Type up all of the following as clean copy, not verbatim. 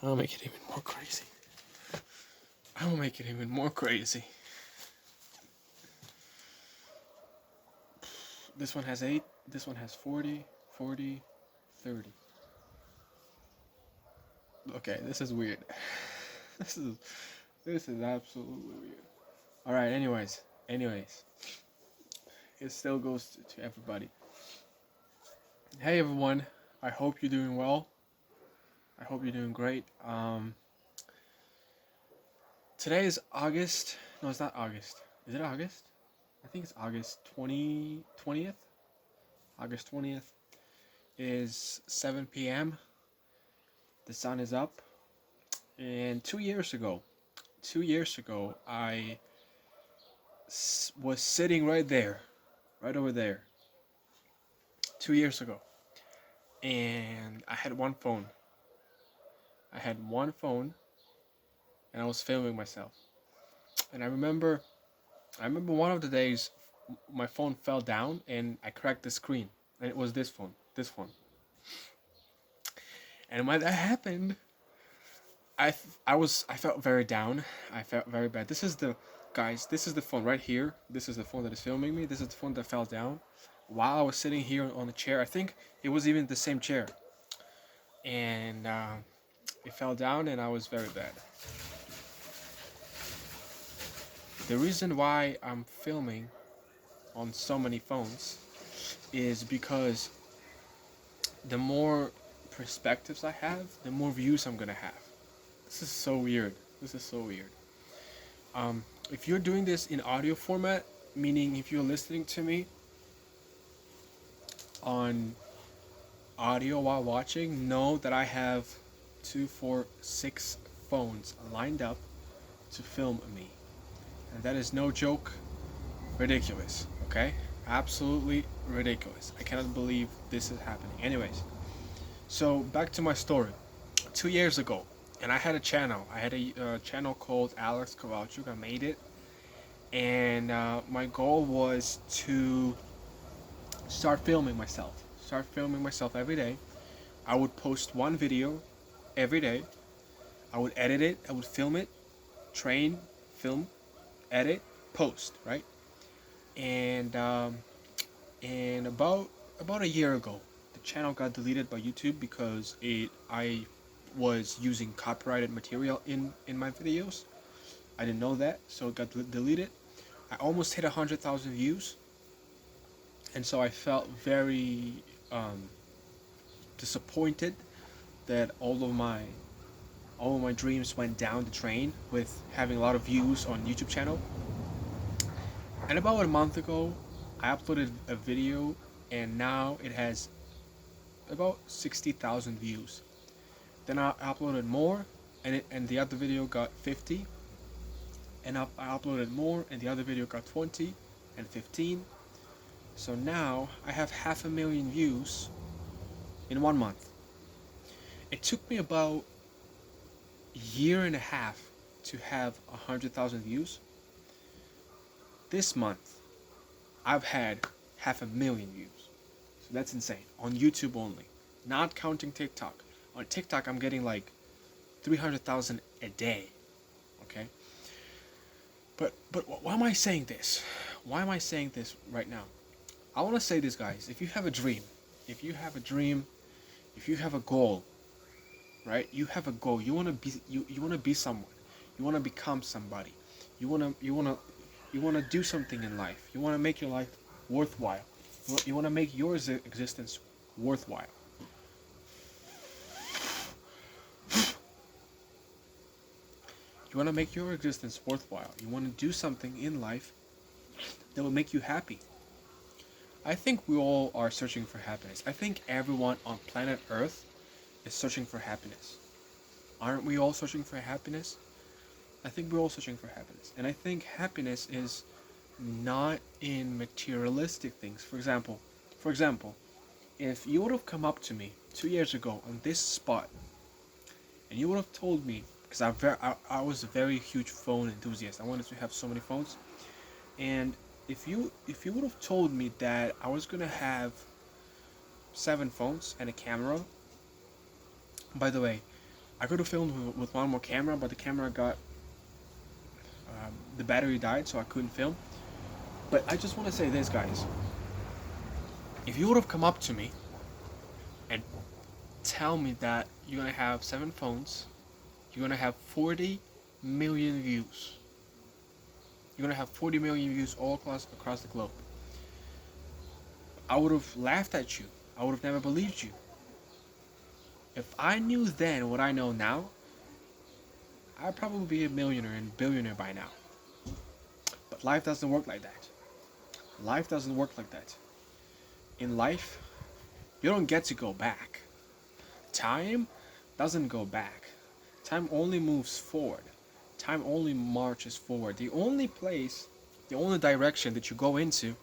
I'll make it even more crazy. I'll make it even more crazy. This one has 8. This one has 40, 40, 30. Okay, this is weird. this is this is absolutely weird. All right. Anyways, it still goes to everybody. Hey everyone. I hope you're doing well. I hope you're doing great. Today is August. No, it's not August. Is it August? I think it's August 20th. August 20th is 7 p.m. The sun is up. And 2 years ago, I was sitting right there, right over there. 2 years ago. And I had one phone. And I was filming myself. And I remember one of the days my phone fell down and I cracked the screen. And it was this phone. And when that happened, I felt very down. I felt very bad. This is the phone right here. This is the phone that is filming me. This is the phone that fell down while I was sitting here on the chair. I think it was even the same chair. And it fell down and I was very bad. The reason why I'm filming on so many phones is because the more perspectives I have, the more views I'm gonna have. This is so weird. If you're doing this in audio format, meaning if you're listening to me on audio while watching, know that I have 2, 4, 6 phones lined up to film me. And that is no joke. Ridiculous. Okay? Absolutely ridiculous. I cannot believe this is happening. Anyways, so back to my story. 2 years ago, and I had a channel. I had a channel called Alex Kowalchuk. I made it, and my goal was to start filming myself. Every day. I would post one video every day. I would edit it. I would film it, train, film, edit, post. Right, and about a year ago, the channel got deleted by YouTube because I was using copyrighted material in my videos. I didn't know that, so it got deleted. I almost hit 100,000 views, and so I felt very disappointed that all of my dreams went down the drain with having a lot of views on YouTube channel. And about a month ago, I uploaded a video, and now it has about 60,000 views. Then I uploaded more, and the other video got 50. And I uploaded more, and the other video got 20 and 15. So now I have 500,000 views in 1 month. It took me about a year and a half to have 100,000 views. This month, I've had 500,000 views. So that's insane. On YouTube only. Not counting TikTok. On TikTok, I'm getting like 300,000 a day. Okay? But why am I saying this? Why am I saying this right now? I want to say this, guys. If you have a dream, if you have a goal, right? You have a goal. You want to be someone. You want to become somebody. You want to do something in life. You want to make your life worthwhile. You want to make your existence worthwhile. You want to make your existence worthwhile. You want to do something in life that will make you happy. I think we all are searching for happiness. I think everyone on planet Earth is searching for happiness. Aren't we all searching for happiness? I think we're all searching for happiness. And I think happiness is not in materialistic things. For example, if you would have come up to me 2 years ago on this spot, and you would have told me, because I was a very huge phone enthusiast. I wanted to have so many phones, and if you would have told me that I was gonna have 7 phones and a camera. By the way, I could have filmed with one more camera, but the camera got the battery died, so I couldn't film. But I just want to say this, guys. If you would have come up to me and tell me that you're gonna have 7 phones, you're gonna have 40 million views, you're gonna have 40 million views all across the globe, I would have laughed at you. I would have never believed you. If I knew then what I know now, I'd probably be a millionaire and billionaire by now. But life doesn't work like that. Life doesn't work like that. In life, you don't get to go back. Time doesn't go back. Time only moves forward. Time only marches forward. The only place, the only direction that you go into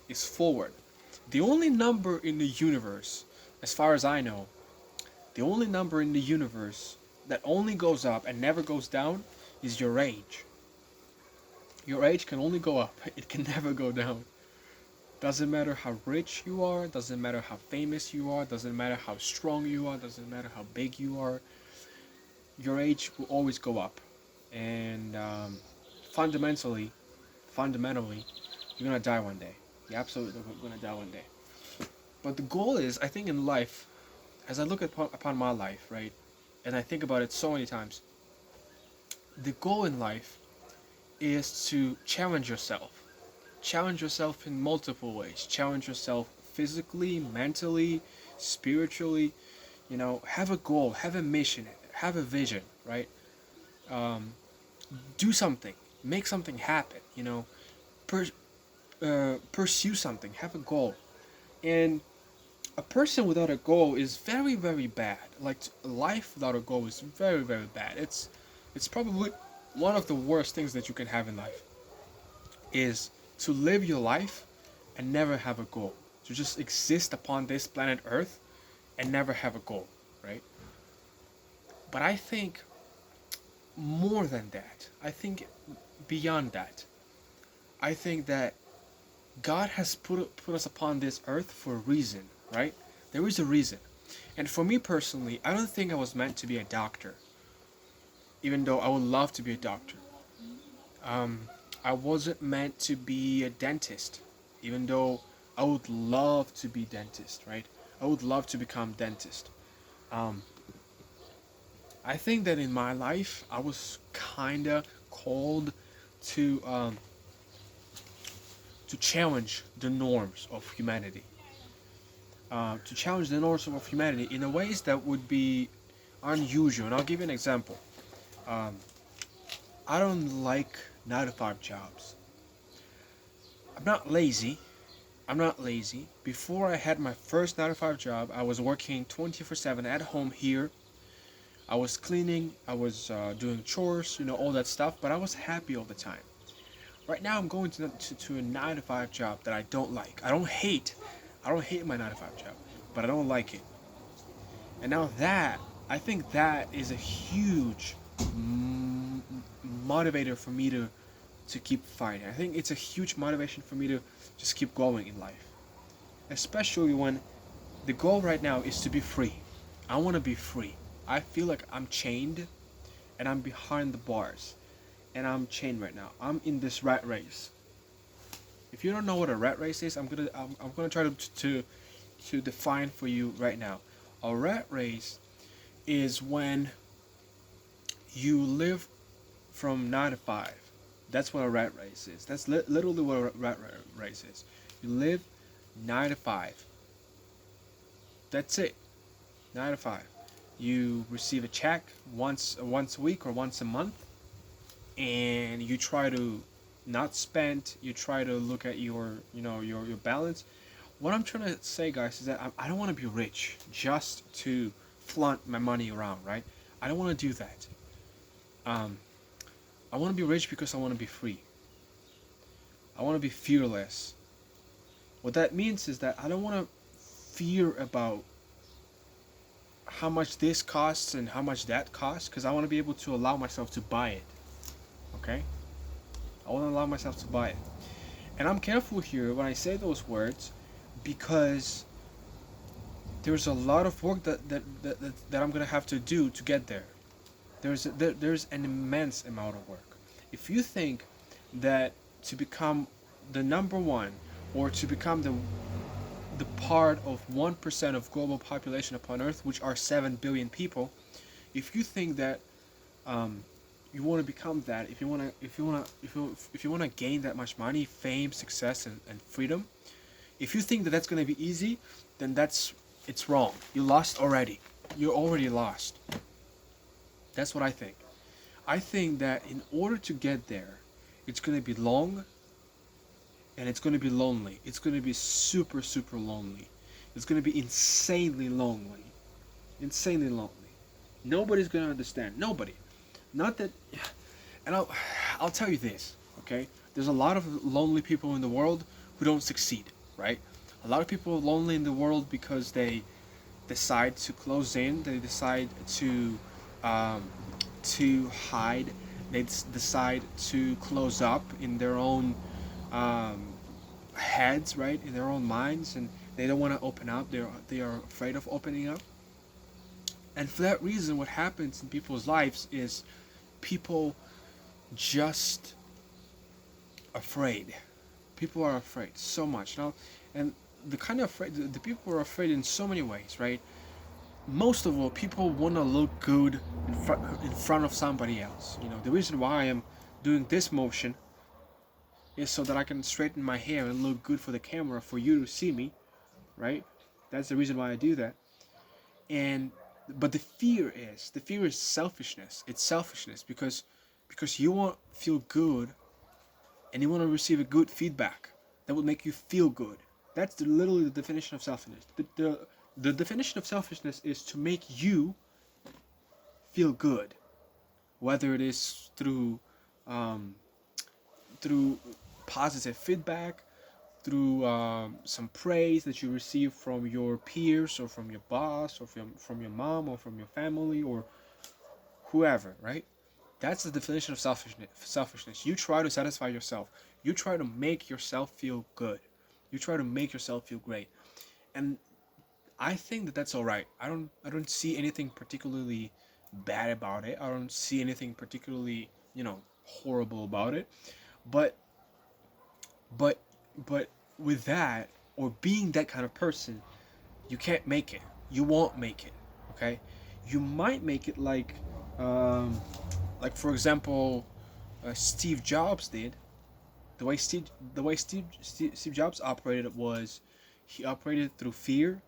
is forward. The only number in the universe, as far as I know, the only number in the universe that only goes up and never goes down is your age. Your age can only go up, it can never go down. Doesn't matter how rich you are, doesn't matter how famous you are, doesn't matter how strong you are, doesn't matter how big you are, your age will always go up. And fundamentally, you're gonna die one day. You're absolutely gonna die one day. But the goal is, I think in life, as I look upon my life, right, and I think about it so many times, the goal in life is to challenge yourself. Challenge yourself in multiple ways. Challenge yourself physically, mentally, spiritually. Have a goal, have a mission, have a vision, right? Um, do something, make something happen. Per- pursue something, have a goal. And a person without a goal is very, very bad. Like life without a goal is very, very bad. It's probably one of the worst things that you can have in life is to live your life and never have a goal. To just exist upon this planet Earth and never have a goal, right? But I think more than that. I think beyond that. I think that God has put us upon this earth for a reason, right? There is a reason. And for me personally, I don't think I was meant to be a doctor, even though I would love to be a doctor. Um, I wasn't meant to be a dentist, even though I would love to be dentist, right? I would love to become dentist. Um, I think that in my life, I was kinda called to to challenge the norms of humanity. To challenge the norms of humanity in a ways that would be unusual. And I'll give you an example. Um, I don't like 9 to 5 jobs. I'm not lazy. I'm not lazy. Before I had my first 9 to 5 job, I was working 24/7 at home here. I was cleaning, I was doing chores, all that stuff, but I was happy all the time. Right now, I'm going to a 9 to 5 job that I don't like. I don't hate my 9 to 5 job, but I don't like it. And now I think that is a huge motivator for me to keep fighting. I think it's a huge motivation for me to just keep going in life. Especially when the goal right now is to be free. I want to be free. I feel like I'm chained and I'm behind the bars. And I'm chained right now. I'm in this rat race. If you don't know what a rat race is, I'm gonna try to define for you right now. A rat race is when you live from 9 to 5. That's what a rat race is. That's literally what a rat race is. You live 9 to 5. That's it. 9 to 5. You receive a check once a week or once a month, and you try to not spend. You try to look at your balance. What I'm trying to say, guys, is that I don't want to be rich just to flaunt my money around, right? I don't want to do that. Um, I want to be rich because I want to be free. I want to be fearless. What that means is that I don't want to fear about how much this costs and how much that costs, because I want to be able to allow myself to buy it. Okay? I want to allow myself to buy it. And I'm careful here when I say those words because there's a lot of work that I'm gonna have to do to get there. There's an immense amount of work. If you think that to become the number one, or to become the part of 1% of global population upon Earth, which are 7 billion people, if you think that um, you want to become that, if you want to gain that much money, fame, success, and freedom, if you think that that's going to be easy, then it's wrong. You lost already. You're already lost. That's what I think. I think that in order to get there, it's going to be long, and it's going to be lonely. It's going to be super, super lonely. It's going to be insanely lonely. Insanely lonely. Nobody's going to understand. Nobody. Not that. And I'll tell you this, okay? There's a lot of lonely people in the world who don't succeed, right? A lot of people are lonely in the world because they decide to close in. They decide um, to hide. They decide to close up in their own um, heads, right? In their own minds, and they don't want to open up. They are afraid of opening up. And for that reason, what happens in people's lives is people just afraid. People are afraid so much now, and the kind of afraid the people are afraid in so many ways, right? Most of all, people want to look good in front of somebody else. The reason why I am doing this motion is so that I can straighten my hair and look good for the camera for you to see me, right? That's the reason why I do that. And but the fear is selfishness. It's selfishness because you want to feel good, and you want to receive a good feedback that will make you feel good. That's literally the definition of selfishness. The definition of selfishness is to make you feel good, whether it is um, through positive feedback, through some praise that you receive from your peers, or from your boss, or from your mom, or from your family, or whoever, right? That's the definition of selfishness. You try to satisfy yourself. You try to make yourself feel good. You try to make yourself feel great. And I think that that's all right. I don't see anything particularly bad about it. I don't see anything particularly, horrible about it. But but but with that, or being that kind of person, you can't make it. You won't make it. Okay? You might make it um for example, Steve Jobs did. The way Steve Jobs operated was, he operated through fear.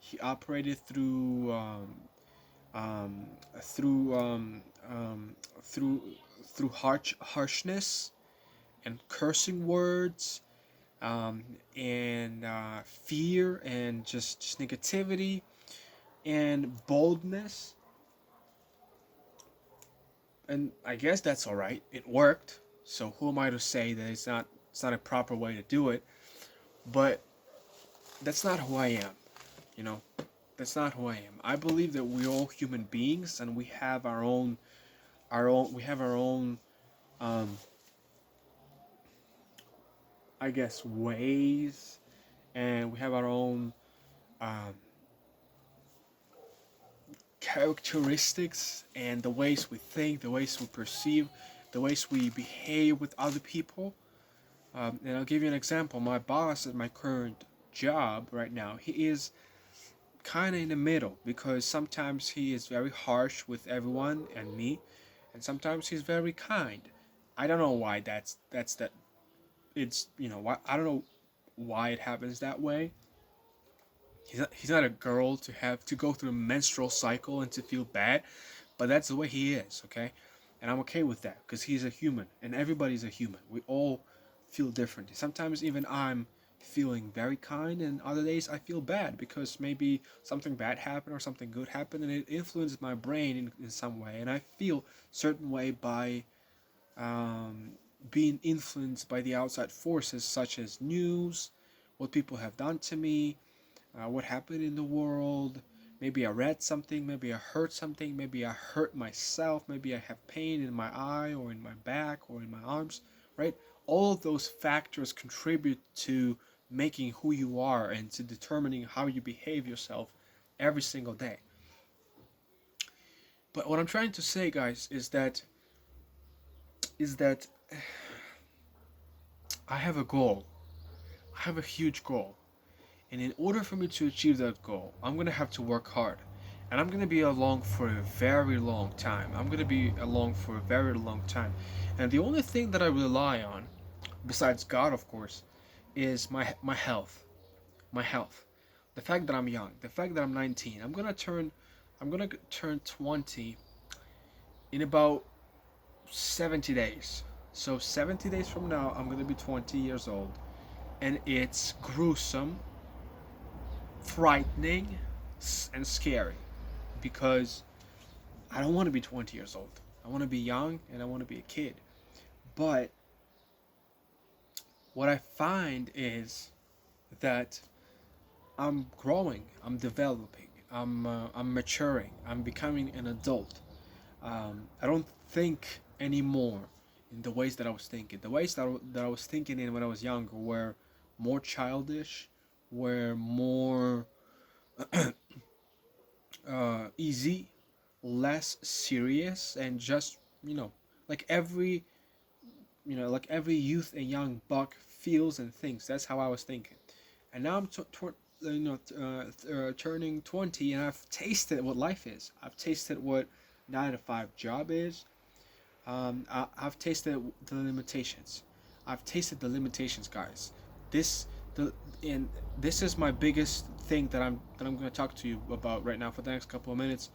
He operated um, through through harshness and cursing words, and fear, and just negativity and boldness. And I guess that's all right. It worked. So who am I to say that it's not a proper way to do it? But that's not who I am. You know, that's not who I am. I believe that we're all human beings, and we have our own um, I guess, ways, and we have our own um, characteristics, and the ways we think, the ways we perceive, the ways we behave with other people. And I'll give you an example. My boss at my current job right now, he is kind of in the middle, because sometimes he is very harsh with everyone and me, and sometimes he's very kind. I don't know why that's that. It's why I don't know why it happens that way. He's not a girl to have to go through a menstrual cycle and to feel bad, but that's the way he is, okay? And I'm okay with that, because he's a human, and everybody's a human. We all feel differently. Sometimes even I'm feeling very kind, and other days I feel bad because maybe something bad happened or something good happened, and it influences my brain in some way, and I feel certain way by um, being influenced by the outside forces, such as news, what people have done to me, what happened in the world. Maybe I read something, maybe I heard something, maybe I hurt myself, maybe I have pain in my eye, or in my back, or in my arms, right? All of those factors contribute to making who you are, and to determining how you behave yourself every single day. But what I'm trying to say, guys, is that I have a goal. I have a huge goal. And in order for me to achieve that goal, I'm going to have to work hard. And I'm going to be along for a very long time. I'm going to be along for a very long time. And the only thing that I rely on, besides God, of course, is my health. My health. The fact that I'm young. The fact that I'm 19. I'm going to turn 20 in about 70 days. So 70 days from now, I'm going to be 20 years old. And it's gruesome, frightening, and scary because I don't want to be 20 years old. I want to be young and I want to be a kid. But what I find is that I'm growing, I'm developing, I'm maturing, I'm becoming an adult. I don't think anymore in the ways that I was thinking. The ways that I was thinking in when I was younger were more childish, were more easy, less serious, and just like every youth and young buck feels and thinks. That's how I was thinking. And now I'm turning 20, and I've tasted what life is. I've tasted what 9 to 5 job is. I've tasted the limitations. I've tasted the limitations, guys. This the and this is my biggest thing that I'm going to talk to you about right now for the next couple of minutes.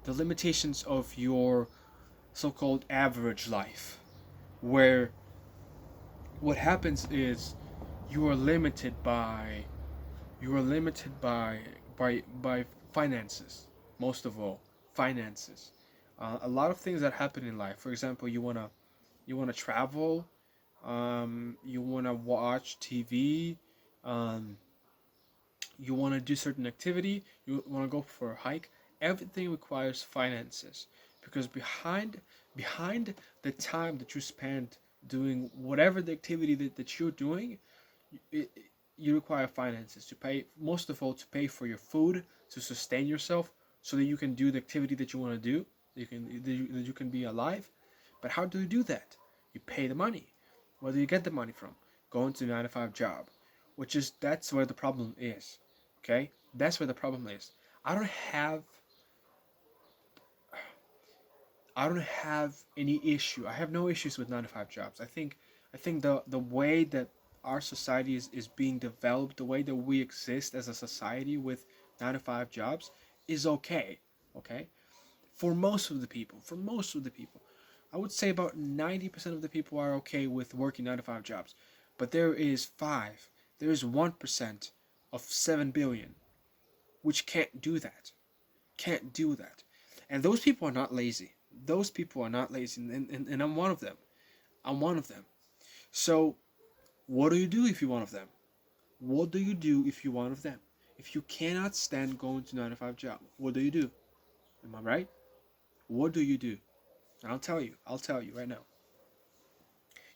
The limitations of your so-called average life, where what happens is you are limited by by finances. Most of all, finances. A lot of things that happen in life. For example, you wanna travel, you wanna watch TV, um, you wanna do certain activity, you wanna go for a hike. Everything requires finances because behind the time that you spend doing whatever the activity that you're doing, it, you require finances to pay, most of all, to pay for your food, to sustain yourself so that you can do the activity that you want to do, that you can be alive. But how do you do that? You pay the money. Where do you get the money from? Going to a 9 to 5 job, which is that's where the problem is. Okay, that's where the problem is. I don't have I don't have any issue. I have no issues with 9 to 5 jobs. I think the way that our society is being developed, the way that we exist as a society with 9 to 5 jobs is okay. Okay? For most of the people. I would say about 90% of the people are okay with working 9 to 5 jobs. But there is 1% of 7 billion which can't do that. Can't do that. And those people are not lazy. Those people are not lazy, and I'm one of them. I'm one of them. So, what do you do if you're one of them? What do you do if you're one of them? If you cannot stand going to 9 to 5 job, what do you do? Am I right? What do you do? I'll tell you. I'll tell you right now.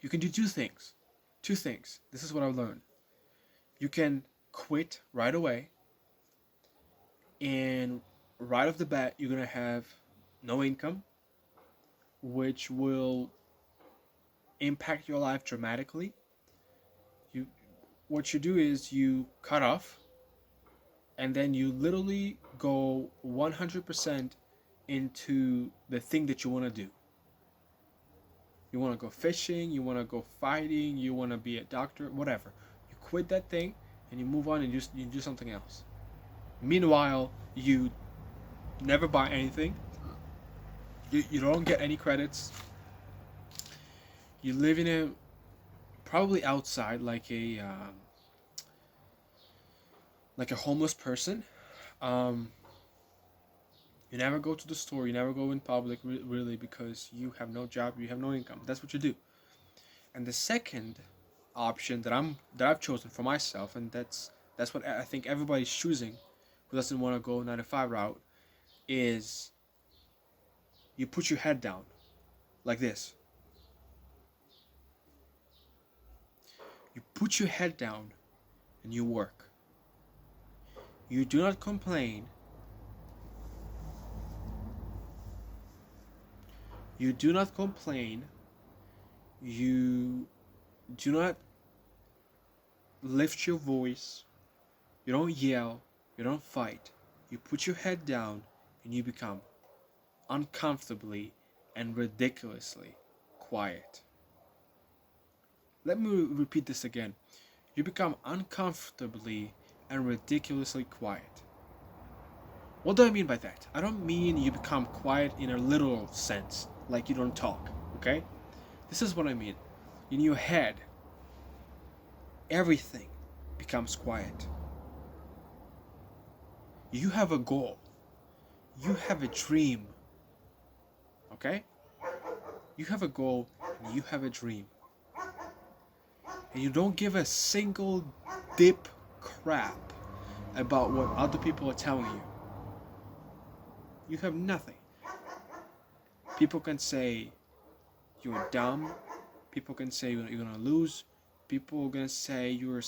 You can do two things. Two things. This is what I've learned. You can quit right away, and right off the bat, you're gonna have no income, which will impact your life dramatically. You What you do is you cut off, and then you literally go 100% into the thing that you want to do. You want to go fishing, you want to go fighting, you want to be a doctor, whatever. You quit that thing and you move on and you do something else. Meanwhile, you never buy anything. You don't get any credits. You live in a probably outside like a homeless person. Um, you never go to the store. You never go in public, really, because you have no job. You have no income. That's what you do. And the second option that I've chosen for myself, and that's what I think everybody's choosing, who doesn't want to go 9 to 5 route, is you put your head down like this. You put your head down and you work. You do not complain You do not complain. You do not lift your voice. You don't yell. You don't fight. You put your head down and you become uncomfortably and ridiculously quiet. Let me repeat this again. You become uncomfortably and ridiculously quiet. What do I mean by that? I don't mean you become quiet in a literal sense, like you don't talk, okay? This is what I mean. In your head, everything becomes quiet. You have a goal. You have a dream, okay? You have a goal and you have a dream. And you don't give a single dip crap about what other people are telling you. You have nothing. People can say you're dumb. People can say you're gonna lose. People are gonna say your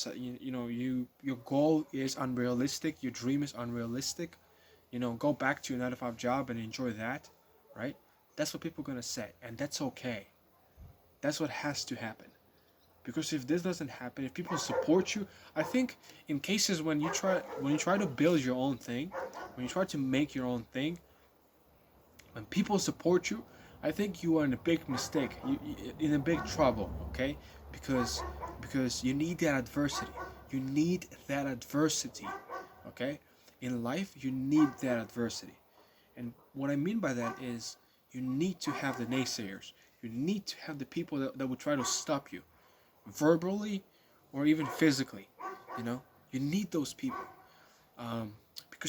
goal is unrealistic. Your dream is unrealistic. Go back to your 9 to 5 job and enjoy that, right? That's what people are gonna say, and that's okay. That's what has to happen. Because if this doesn't happen, if people support you, I think in cases when you try to build your own thing, when you try to make your own thing, when people support you, I think you are in a big mistake. You in a big trouble, okay? Because you need that adversity. You need that adversity, okay? In life, you need that adversity. And what I mean by that is you need to have the naysayers. You need to have the people that will try to stop you, verbally or even physically. You need those people.